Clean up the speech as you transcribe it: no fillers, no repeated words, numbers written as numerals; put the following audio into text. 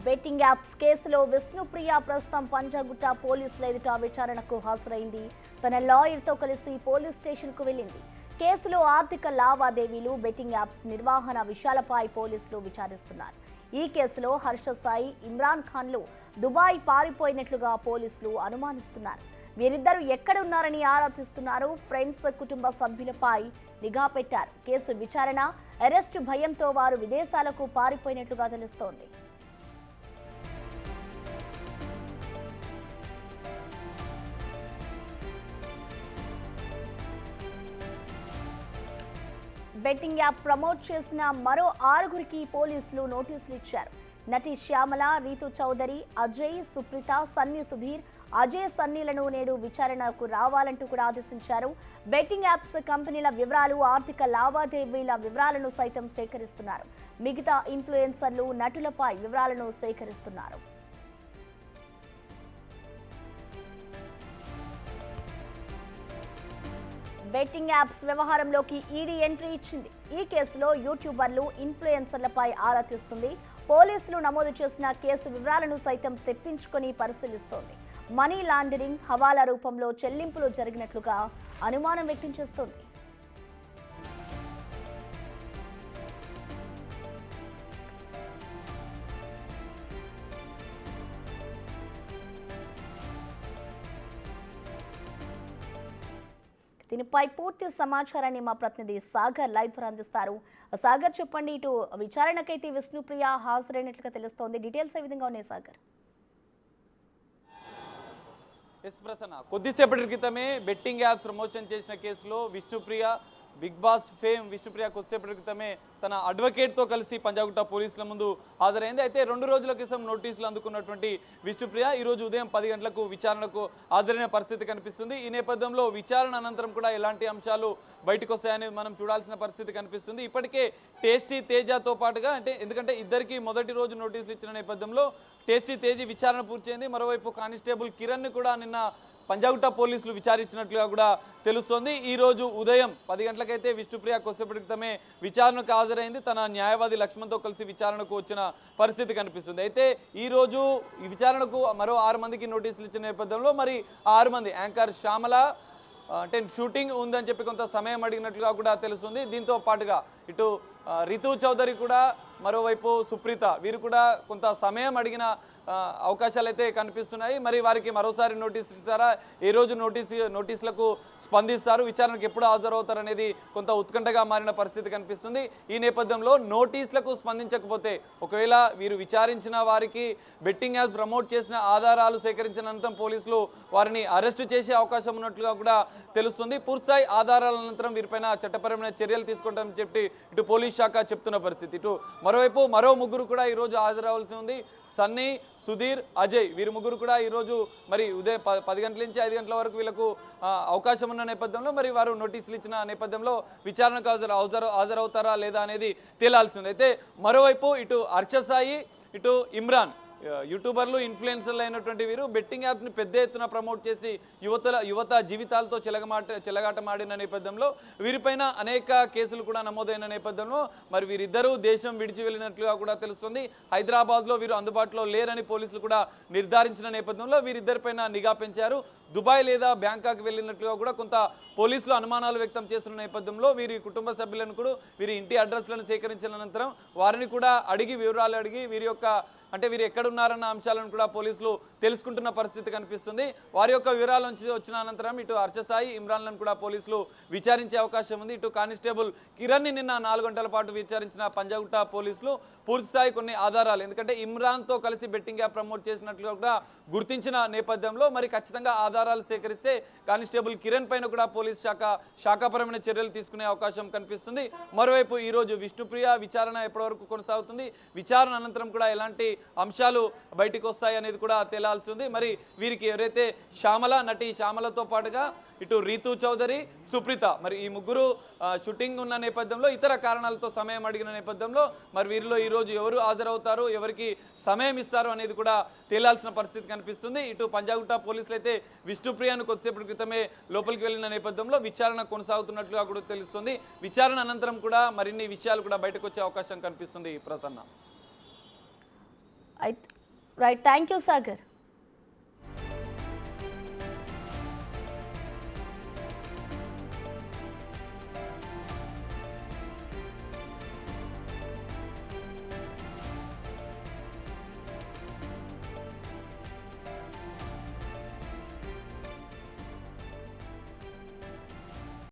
Betting apps కేసులో విష్ణుప్రియ ప్రస్తుతం పంజాగుట్ట పోలీసుల ఎదుట విచారణకు హాజరైంది. తన లాయర్తో కలిసి పోలీస్ స్టేషన్కు వెళ్లింది. కేసులో ఆర్థిక లావాదేవీలు, బెట్టింగ్ యాప్స్ నిర్వహణ విషయాలపై పోలీసులు విచారిస్తున్నారు. ఈ కేసులో హర్ష సాయి, ఇమ్రాన్ ఖాన్లు దుబాయ్ పారిపోయినట్లుగా పోలీసులు అనుమానిస్తున్నారు. వీరిద్దరూ ఎక్కడున్నారని ఆరా తీస్తున్నారు. ఫ్రెండ్స్, కుటుంబ సభ్యులపై నిఘా పెట్టారు. కేసు విచారణ, అరెస్టు భయంతో వారు విదేశాలకు పారిపోయినట్లుగా తెలుస్తోంది. బెట్టింగ్ యాప్ ప్రమోట్ చేసిన మరో 6గురికి పోలీసులు నోటీసులు ఇచ్చారు. నటి శ్యామల, రీతు చౌదరి, అజయ్, సుప్రీత, సన్నీ సుధీర్, అజయ్, సన్నీలను నేడు విచారణకు రావాలంటూ కూడా ఆదేశించారు. బెట్టింగ్ యాప్స్ కంపెనీల వివరాలు, ఆర్థిక లావాదేవీల వివరాలను సైతం సేకరిస్తున్నారు. మిగతా ఇన్ఫ్లుయెన్సర్లు, నటులపై వివరాలను సేకరిస్తున్నారు. బెట్టింగ్ యాప్స్ వ్యవహారంలోకి ఈడీ ఎంట్రీ ఇచ్చింది. ఈ కేసులో యూట్యూబర్లు, ఇన్ఫ్లుయెన్సర్లపై ఆరా తీస్తుంది. పోలీసులు నమోదు చేసిన కేసు వివరాలను సైతం తెప్పించుకొని పరిశీలిస్తోంది. మనీ లాండరింగ్, హవాలా రూపంలో చెల్లింపులు జరిగినట్లుగా అనుమానం వ్యక్తం చేస్తోంది. దీనిపై పూర్తి సమాచారాన్ని మా ప్రతినిధి సాగర్ లైవ్ ద్వారా అందిస్తారు. సాగర్, చెప్పండి, ఇటు విచారణకైతే విష్ణుప్రియ హాజరైనట్లుగా తెలుస్తోంది. డీటెయిల్స్ ఏ విధంగా ఉన్నాయి సాగర్? ఎస్ ప్రసన్న, కొద్దిసేపటి క్రితమే బెట్టింగ్ యాప్స్ ప్రమోషన్ చేసిన కేసులో Vishnupriya, Bigg Boss fame Vishnupriya కొద్దిసేపటి క్రితమే తన అడ్వకేట్తో కలిసి పంజాగుట్ట పోలీసుల ముందు హాజరైంది. అయితే 2 రోజుల క్రితం నోటీసులు అందుకున్నటువంటి విష్ణుప్రియ ఈరోజు ఉదయం 10 గంటలకు విచారణకు హాజరైన పరిస్థితి కనిపిస్తుంది. ఈ నేపథ్యంలో విచారణ అనంతరం కూడా ఎలాంటి అంశాలు బయటకు వస్తాయని మనం చూడాల్సిన పరిస్థితి కనిపిస్తుంది. ఇప్పటికే టేస్టీ తేజతో పాటుగా ఎందుకంటే ఇద్దరికి మొదటి రోజు నోటీసులు ఇచ్చిన నేపథ్యంలో టేస్టీ తేజీ విచారణ పూర్తయింది. మరోవైపు కానిస్టేబుల్ కిరణ్ కూడా నిన్న పంజాగుట్ట పోలీసులు విచారించినట్లుగా కూడా తెలుస్తోంది. ఈ రోజు ఉదయం 10 గంటలకైతే విష్ణుప్రియ కొద్దిసేపటి క్రితమే విచారణకు హాజరైంది. తన న్యాయవాది లక్ష్మణ్తో కలిసి విచారణకు వచ్చిన పరిస్థితి కనిపిస్తుంది. అయితే ఈ రోజు ఈ విచారణకు మరో 6 మందికి నోటీసులు ఇచ్చిన నేపథ్యంలో మరి 6 మంది యాంకర్ శ్యామల షూటింగ్ ఉందని చెప్పి కొంత సమయం అడిగినట్లుగా కూడా తెలుస్తుంది. దీంతో పాటుగా ఇటు రితు చౌదరి కూడా, మరోవైపు సుప్రీత, వీరు కూడా కొంత సమయం అడిగిన అవకాశాలు అయితే కనిపిస్తున్నాయి. మరి వారికి మరోసారి నోటీసులు ఇస్తారా, ఏ రోజు నోటీసులకు స్పందిస్తారు, విచారణకు ఎప్పుడు హాజరవుతారు అనేది కొంత ఉత్కంఠగా మారిన పరిస్థితి కనిపిస్తుంది. ఈ నేపథ్యంలో నోటీసులకు స్పందించకపోతే, ఒకవేళ వీరు విచారించిన వారికి బెట్టింగ్ యాప్ ప్రమోట్ చేసిన ఆధారాలు సేకరించిన అనంతరం పోలీసులు వారిని అరెస్టు చేసే అవకాశం ఉన్నట్లుగా కూడా తెలుస్తుంది. పూర్తిస్థాయి ఆధారాల అనంతరం వీరిపైన చట్టపరమైన చర్యలు తీసుకుంటామని చెప్పి ఇటు పోలీస్ శాఖ చెప్తున్న పరిస్థితి. ఇటు మరోవైపు మరో 3 కూడా ఈరోజు హాజరవలసి ఉంది. సన్నీ, సుధీర్, అజయ్, వీరు 3 కూడా ఈరోజు మరి ఉదయం 10 గంటల నుంచి 5 గంటల వరకు వీళ్ళకు అవకాశం ఉన్న నేపథ్యంలో మరి వారు నోటీసులు ఇచ్చిన నేపథ్యంలో విచారణకు హాజరవుతారా లేదా అనేది తేలాల్సి ఉంది. అయితే మరోవైపు ఇటు హర్ష సాయి, ఇటు ఇమ్రాన్, యూట్యూబర్లు, ఇన్ఫ్లుయెన్సర్లు అయినటువంటి వీరు బెట్టింగ్ యాప్ని పెద్ద ఎత్తున ప్రమోట్ చేసి యువత జీవితాలతో చెలగాటమాడిన నేపథ్యంలో వీరిపైన అనేక కేసులు కూడా నమోదైన నేపథ్యంలో మరి వీరిద్దరూ దేశం విడిచి వెళ్ళినట్లుగా కూడా తెలుస్తుంది. హైదరాబాద్లో వీరు అందుబాటులో లేరని పోలీసులు కూడా నిర్ధారించిన నేపథ్యంలో వీరిద్దరిపైన నిఘా పెంచారు. దుబాయ్ లేదా బ్యాంకాక్ వెళ్ళినట్లుగా కూడా కొంత పోలీసులు అనుమానాలు వ్యక్తం చేస్తున్న నేపథ్యంలో వీరి కుటుంబ సభ్యులను కూడా, వీరి ఇంటి అడ్రస్లను సేకరించిన అనంతరం వారిని కూడా వివరాలు అడిగి వీరు ఎక్కడున్నారన్న అంశాలను కూడా పోలీసులు తెలుసుకుంటున్న పరిస్థితి కనిపిస్తుంది. వారి యొక్క వివరాల నుంచి వచ్చిన అనంతరం ఇటు హర్ష సాయి, ఇమ్రాన్లను కూడా పోలీసులు విచారించే అవకాశం ఉంది. ఇటు కానిస్టేబుల్ కిరణ్ని నిన్న 4 గంటల పాటు విచారించిన పంజాగుట్ట పోలీసులు పూర్తిస్థాయి కొన్ని ఆధారాలు, ఎందుకంటే ఇమ్రాన్తో కలిసి బెట్టింగ్ యాప్ ప్రమోట్ చేసినట్లుగా కూడా గుర్తించిన నేపథ్యంలో మరి ఖచ్చితంగా ఆధారాలు సేకరిస్తే కానిస్టేబుల్ కిరణ్ పైన కూడా పోలీస్ శాఖాపరమైన చర్యలు తీసుకునే అవకాశం కనిపిస్తుంది. మరోవైపు ఈరోజు విష్ణుప్రియ విచారణ ఎప్పటివరకు కొనసాగుతుంది, విచారణ అనంతరం కూడా ఎలాంటి అంశాలు బయటికి వస్తాయి అనేది కూడా తేలాల్సి ఉంది. మరి వీరికి ఎవరైతే నటి శ్యామలతో పాటుగా ఇటు రీతు చౌదరి, సుప్రీత, మరి ఈ 3 షూటింగ్ ఉన్న నేపథ్యంలో ఇతర కారణాలతో సమయం అడిగిన నేపథ్యంలో మరి వీరిలో ఈరోజు ఎవరు హాజరవుతారు, ఎవరికి సమయం ఇస్తారు అనేది కూడా తేలాల్సిన పరిస్థితి కనిపిస్తుంది. ఇటు పంజాగుట్ట పోలీసులు అయితే విష్ణుప్రియను కొద్దిసేపటి క్రితమే లోపలికి వెళ్ళిన నేపథ్యంలో విచారణ కొనసాగుతున్నట్లుగా కూడా తెలుస్తుంది. విచారణ అనంతరం కూడా మరిన్ని విషయాలు కూడా బయటకు వచ్చే అవకాశం కనిపిస్తుంది. Prasanna. Right, thank you Sagar.